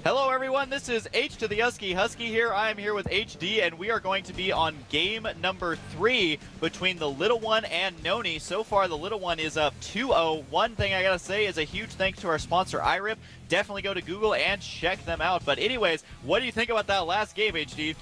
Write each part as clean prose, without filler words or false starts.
Hello everyone, this is H to the Husky here. I am here with HD, and we are going to be on game number 3 between the Little One and NonY. So far, the Little One is up 2-0. One thing I gotta say is a huge thanks to our sponsor, iRip. Definitely go to Google and check them out. But anyways, what do you think about that last game, HD?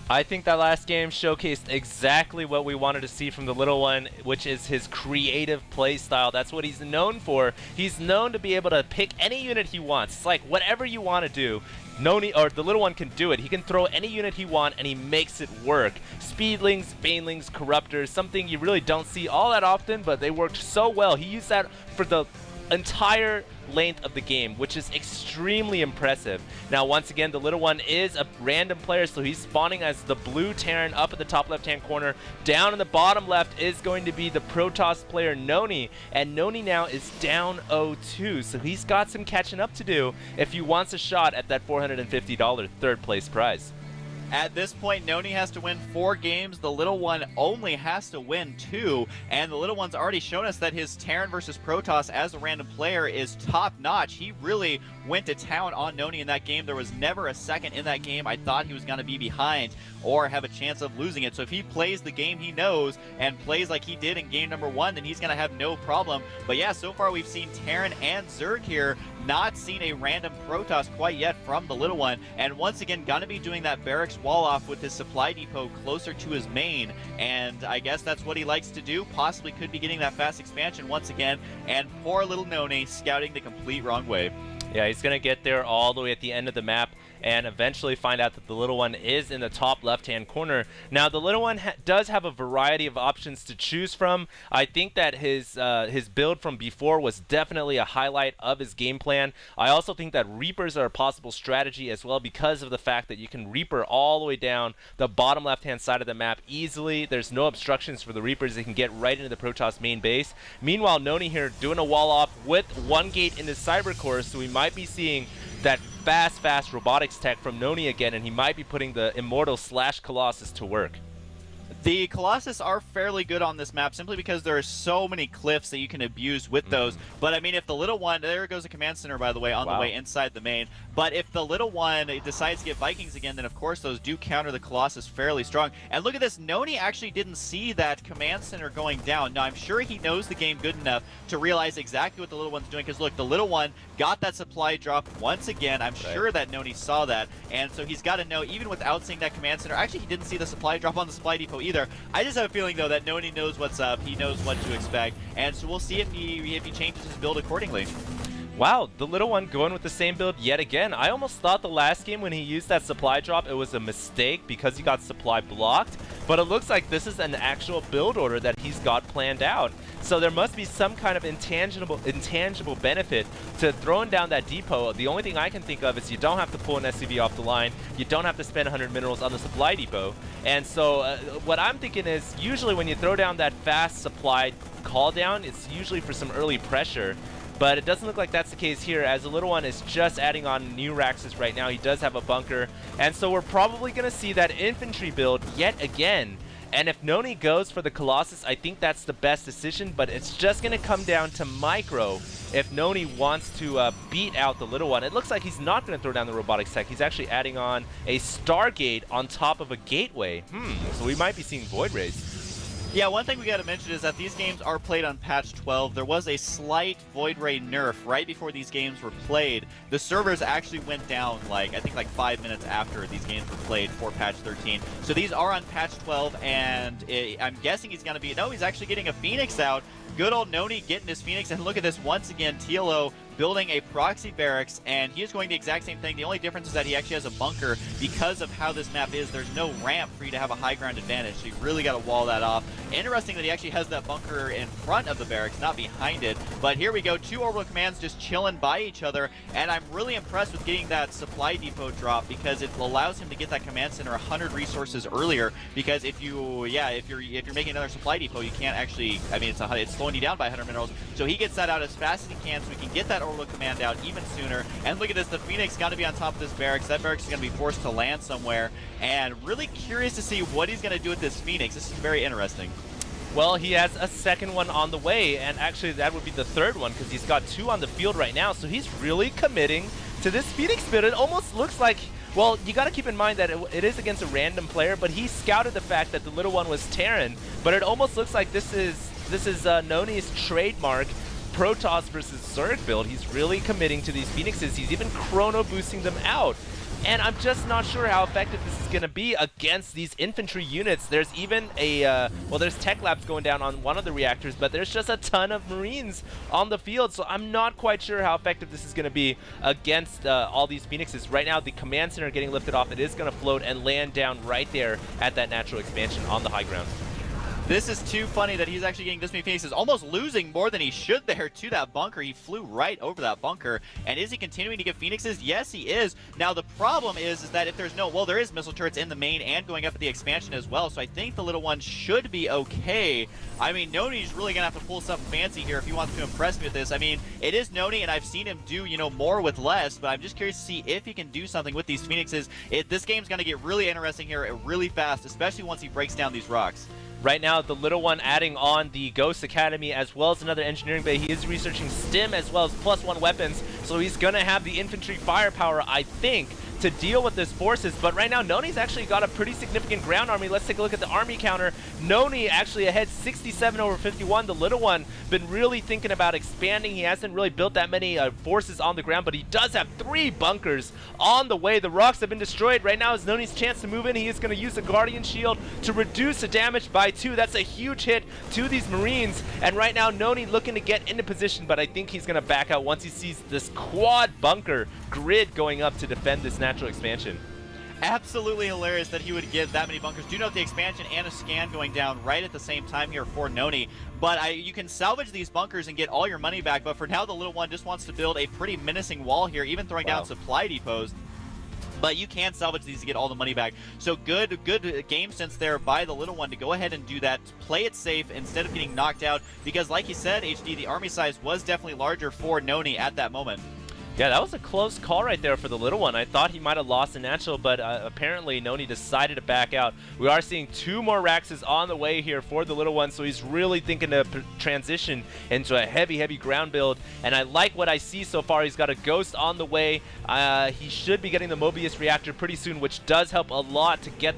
I think that last game showcased exactly what we wanted to see from the Little One, which is his creative play style. That's what he's known for. He's known to be able to pick any unit he wants. It's like whatever you want to do, NonY or the Little One can do it. He can throw any unit he wants and he makes it work. Speedlings, Banelings, Corruptors, something you really don't see all that often, but they worked so well. He used that for the entire length of the game, which is extremely impressive. Now, once again, the Little One is a random player, so he's spawning as the blue Terran up at the top left-hand corner. Down in the bottom left is going to be the Protoss player NonY, and NonY now is down 0-2, so he's got some catching up to do if he wants a shot at that $450 third place prize. At this point, NonY has to win 4 games. The Little One only has to win 2. And the Little One's already shown us that his Terran versus Protoss as a random player is top-notch. He really went to town on NonY in that game. There was never a second in that game I thought he was going to be behind or have a chance of losing it. So if he plays the game he knows and plays like he did in game number 1, then he's going to have no problem. But yeah, so far we've seen Terran and Zerg here. Not seen a random Protoss quite yet from the Little One. And once again, going to be doing that barracks wall off with his supply depot closer to his main, and I guess that's what he likes to do. Possibly could be getting that fast expansion once again, and poor little NonY scouting the complete wrong way. Yeah, he's going to get there all the way at the end of the map and eventually find out that the Little One is in the top left-hand corner. Now, the Little One does have a variety of options to choose from. I think that his build from before was definitely a highlight of his game plan. I also think that Reapers are a possible strategy as well because of the fact that you can Reaper all the way down the bottom left-hand side of the map easily. There's no obstructions for the Reapers. They can get right into the Protoss main base. Meanwhile, NonY here doing a wall off with one gate in his Cyber Core, so we might be seeing that fast robotics tech from NonY again, and he might be putting the Immortal / Colossus to work. The Colossus are fairly good on this map simply because there are so many cliffs that you can abuse with those. But I mean, if the Little One, there goes a command center by the way, on the way inside the main. But if the Little One decides to get Vikings again, then of course those do counter the Colossus fairly strong. And look at this, NonY actually didn't see that command center going down. Now I'm sure he knows the game good enough to realize exactly what the Little One's doing, because look, the Little One got that supply drop once again. I'm sure that NonY saw that, and so he's got to know, even without seeing that command center. Actually, he didn't see the supply drop on the supply depot either. I just have a feeling though that NonY knows what's up. He knows what to expect, and so we'll see if he changes his build accordingly. Wow, the Little One going with the same build yet again. I almost thought the last game when he used that supply drop it was a mistake because he got supply blocked, but it looks like this is an actual build order that he's got planned out. So there must be some kind of intangible benefit to throwing down that depot. The only thing I can think of is you don't have to pull an SCV off the line, you don't have to spend 100 minerals on the supply depot. And so what I'm thinking is usually when you throw down that fast supply call down, it's usually for some early pressure. But it doesn't look like that's the case here, as the Little One is just adding on new Raxus right now. He does have a bunker, and so we're probably going to see that infantry build yet again. And if NonY goes for the Colossus, I think that's the best decision, but it's just going to come down to micro if NonY wants to beat out the Little One. It looks like he's not going to throw down the robotics tech. He's actually adding on a Stargate on top of a gateway. So we might be seeing Void Rays. Yeah, one thing we got to mention is that these games are played on patch 12. There was a slight Void Ray nerf right before these games were played. The servers actually went down I think 5 minutes after these games were played for patch 13. So these are on patch 12, and I'm guessing he's going to be, no, he's actually getting a Phoenix out. Good old NonY getting his Phoenix, and look at this once again, TLO building a proxy barracks, and he is going the exact same thing. The only difference is that he actually has a bunker. Because of how this map is, there's no ramp for you to have a high ground advantage, so you really got to wall that off. Interesting that he actually has that bunker in front of the barracks, not behind it. But here we go, 2 orbital commands just chilling by each other, and I'm really impressed with getting that supply depot drop because it allows him to get that command center 100 resources earlier. Because if you're making another supply depot, you can't actually, I mean, it's slowing you down by 100 minerals. So he gets that out as fast as he can, so we can get that orbital command out even sooner. And look at this, the Phoenix got to be on top of this barracks. That barracks is going to be forced to land somewhere, and really curious to see what he's going to do with this Phoenix. This is very interesting. Well, he has a second one on the way, and actually that would be the third one because he's got 2 on the field right now, so he's really committing to this Phoenix build, it almost looks like, well, you got to keep in mind that it is against a random player, but he scouted the fact that the little one was Terran, but it almost looks like this is NonY's trademark Protoss versus Zerg build. He's really committing to these Phoenixes. He's even chrono boosting them out. And I'm just not sure how effective this is going to be against these infantry units. There's even a, well, there's tech labs going down on one of the reactors, but there's just a ton of Marines on the field, so I'm not quite sure how effective this is going to be against all these Phoenixes. Right now, the command center getting lifted off. It is going to float and land down right there at that natural expansion on the high ground. This is too funny that he's actually getting this many Phoenixes, almost losing more than he should there to that bunker. He flew right over that bunker. And is he continuing to get Phoenixes? Yes, he is. Now, the problem is that if there's no, well, there is missile turrets in the main and going up at the expansion as well. So I think the little one should be okay. I mean, NonY's really going to have to pull something fancy here if he wants to impress me with this. I mean, it is NonY, and I've seen him do, you know, more with less, but I'm just curious to see if he can do something with these Phoenixes. This game's going to get really interesting here really fast, especially once he breaks down these rocks. Right now, the little one adding on the Ghost Academy as well as another engineering bay. He is researching STEM as well as +1 weapons, so he's going to have the infantry firepower, I think, to deal with this forces. But right now, NonY's actually got a pretty significant ground army. Let's take a look at the army counter. NonY actually ahead 67 over 51. The little one been really thinking about expanding. He hasn't really built that many forces on the ground, but he does have 3 bunkers on the way. The rocks have been destroyed. Right now is NonY's chance to move in. He is going to use the Guardian Shield to reduce the damage by 2. That's a huge hit to these Marines. And right now, NonY looking to get into position, but I think he's going to back out once he sees this quad bunker grid going up to defend this natural expansion. Absolutely hilarious that he would give that many bunkers. Do note the expansion and a scan going down right at the same time here for NonY. But you can salvage these bunkers and get all your money back. But for now, the little one just wants to build a pretty menacing wall here, even throwing down supply depots. But you can salvage these to get all the money back. So good game sense there by the little one to go ahead and do that. Play it safe instead of getting knocked out. Because like you said, HD, the army size was definitely larger for NonY at that moment. Yeah, that was a close call right there for the little one. I thought he might have lost the natural, but apparently NonY decided to back out. We are seeing 2 more Raxes on the way here for the little one, so he's really thinking to transition into a heavy ground build. And I like what I see so far. He's got a Ghost on the way. He should be getting the Mobius reactor pretty soon, which does help a lot to get